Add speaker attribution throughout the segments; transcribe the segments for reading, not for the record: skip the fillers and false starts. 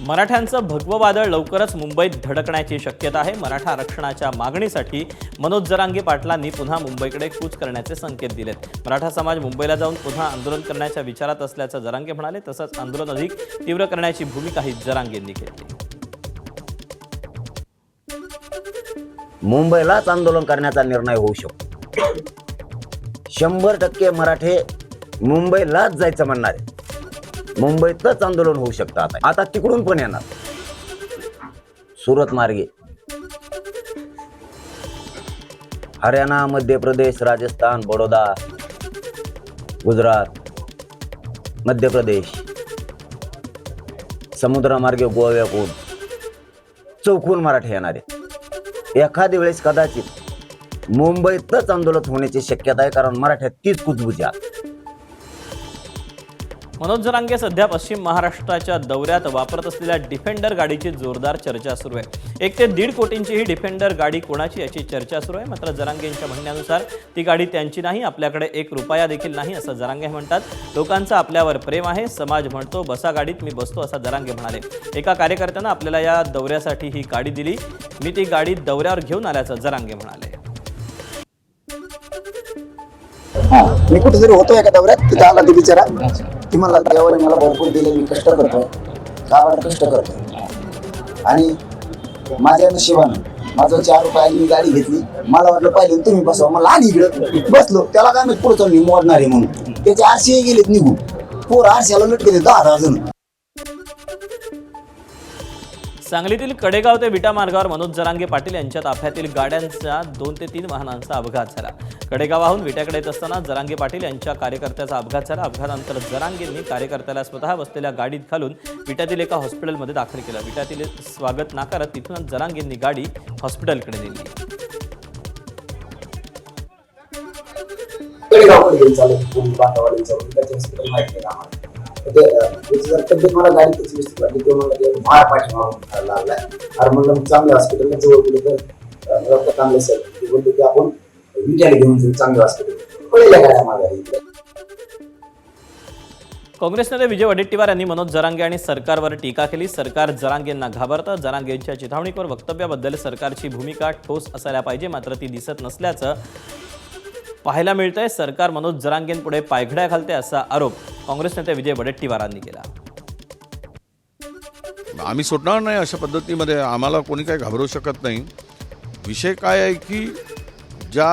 Speaker 1: मराठ्यांचं भगवं वादळ लवकरच मुंबईत धडकण्याची शक्यता आहे। मराठा आरक्षणाच्या मागणीसाठी मनोज जरांगे पाटलांनी पुन्हा मुंबईकडे कूच करण्याचे संकेत दिलेत। मराठा समाज मुंबईला जाऊन पुन्हा आंदोलन करण्याच्या विचारात असल्याचं जरांगे म्हणाले। तसंच आंदोलन अधिक तीव्र करण्याची भूमिकाही जरांगेंनी घेतली।
Speaker 2: मुंबईलाच आंदोलन करण्याचा निर्णय होऊ शकतो। 100% मराठे मुंबईलाच जायचं म्हणणार आहे। मुंबईतच आंदोलन होऊ शकतं। आता तिकडून पण येणार सुरत मार्गे हरियाणा, मध्य प्रदेश, राजस्थान, बडोदा, गुजरात, मध्य प्रदेश, समुद्रमार्गे गोव्याहून चौकून मराठे येणार आहेत। एखाद्या वेळेस कदाचित मुंबईतच आंदोलन होण्याची शक्यता आहे, कारण मराठ्यात तीच कुजबुजी आहे।
Speaker 1: मनोज जरांगे सध्या पश्चिम महाराष्ट्राच्या दौऱ्यात वापरत असलेल्या डिफेंडर गाडीची जोरदार चर्चा सुरू आहे। 1 ते 1.5 कोटींची ही डिफेंडर गाडी कोणाची याची चर्चा सुरू आहे। मात्र जरांगेंच्या म्हणण्यानुसार ती गाडी त्यांची नाही, आपल्याकडे 1 रुपया देखील नाही असं जरांगे म्हणतात। लोकांचं आपल्यावर प्रेम आहे, समाज म्हणतो बसा गाडीत, मी बसतो असं जरांगे म्हणाले। एका कार्यकर्त्यानं आपल्याला या दौऱ्यासाठी ही गाडी दिली, मी ती गाडी दौऱ्यावर घेऊन आल्याचं जरांगे म्हणाले।
Speaker 3: मी कुठेतरी होतो एका दौऱ्यात, तिथे आला ते बिचारा, ती मला देवाने मला भरपूर दिले, मी कष्ट करतोय, गावाला कष्ट करतोय आणि माझ्या नशिबानं माझं 4 रुपयाची मी गाडी घेतली। मला वाटलं पाहिजे तुम्ही बसवा, मला आणि इकडं बसलो, त्याला काय मी पुढचं मी मोडणार आहे म्हणून त्याचे आरसे गेलेत निघून, पोर आरशाला लटकेले 10,000 जण।
Speaker 1: सांगलीतील कडेगाव ते विटा मार्गावर मनोज जरांगे पाटील यांच्या ताफ्यातील गाड्यांचा 2 ते 3 वाहनांचा अपघात झाला। कडेगावाहून विट्याकडे येत असताना जरांगे पाटील यांच्या कार्यकर्त्याचा अपघात झाला। अपघातानंतर जरांगेंनी कार्यकर्त्याला स्वतः बसलेल्या गाडीत घालून विट्यातील एका हॉस्पिटलमध्ये दाखल केलं। विट्यातील स्वागत नाकारत तिथूनच जरांगेंनी गाडी हॉस्पिटलकडे नेली।
Speaker 3: तब्येत मला गाडी त्याची व्यवस्थित वाटली, ते मला भार पाठीमागून लागला अरे म्हणलं चांगल्या हॉस्पिटलला जवळ गेलं तर रक्त चांगलं असेल, ते बोलतो की आपण विचार घेऊन जाऊ चांगलं हॉस्पिटल पडलेल्या गाड्या माझ्या।
Speaker 1: काँग्रेस नेते विजय वडेट्टीवार यांनी मनोज जरांगे आणि सरकारवर टीका केली। सरकार जरांगेंना घाबरतं। जरांगेंच्या चिथावणीपर वक्तव्याबद्दल सरकारची भूमिका ठोस असायला पाहिजे, मात्र ती दिसत नसल्याचं पाहायला मिळतंय। सरकार मनोज जरांगेंपुढे पायघड्या घालते असा आरोप काँग्रेस नेते विजय वडेट्टीवारांनी केला।
Speaker 4: आम्ही सोडणार नाही अशा पद्धतीमध्ये, आम्हाला कोणी काही घाबरू शकत नाही। विषय काय आहे की ज्या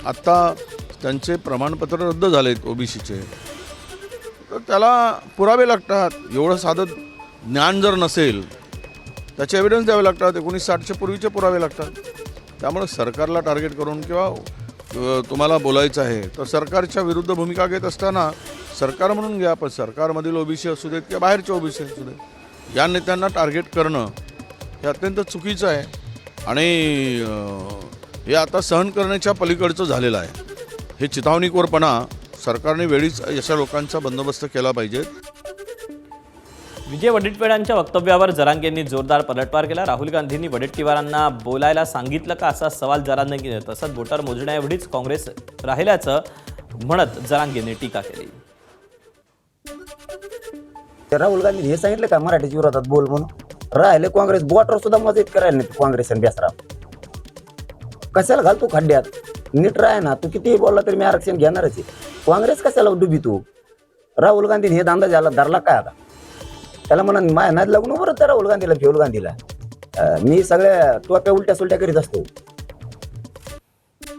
Speaker 4: आत्ता त्यांचे प्रमाणपत्र रद्द झालेत ओबीसीचे, तर त्याला पुरावे लागतात। एवढं साधं ज्ञान जर नसेल त्याचे एव्हिडन्स द्यावे लागतात, 1960च्या पूर्वीचे पुरावे लागतात। त्यामुळे सरकारला टार्गेट करून किंवा तुम्हाला बोलायचं आहे तर सरकारच्या विरुद्ध भूमिका घेत असताना सरकार म्हणून घ्या, पण सरकारमधील ओबीसी असू देत किंवा बाहेरचे ओबीसी असू देत, या नेत्यांना टार्गेट करणं हे अत्यंत चुकीचं आहे आणि हे आता सहन करण्याच्या पलीकडचं झालेलं आहे। हे चिथावणीखोरपणा सरकारने वेळीच अशा लोकांचा बंदोबस्त केला पाहिजे।
Speaker 1: विजय वडेट्टीवारांच्या वक्तव्यावर जरांगेंनी जोरदार पलटवार केला। राहुल गांधींनी वडेट्टीवारांना बोलायला सांगितलं का असा सवाल जरांगेंनी, तसंच बोटार मोजण्याएवढीच काँग्रेस राहिल्याचं म्हणत जरांगेंनी टीका केली।
Speaker 2: राहुल गांधी हे सांगितलं का मराठीच्या विरोधात बोल म्हणून? राहिले काँग्रेस बोटावर सुद्धा मदत करायला नाही काँग्रेस आणि बेसरा, कशाला घालतो खड्ड्यात? नीट राह ना, तू कितीही बोलला तरी मी आरक्षण घेणारच आहे। काँग्रेस कशाला डुबी तू? राहुल गांधीने हे दांदा झाला धरला काय आता? त्याला म्हणा माझ्या नाद लागून बरं त्या राहुल गांधीला, फेहुल गांधीला मी सगळ्या टोप्या उलट्या सुलट्या करीत असतो।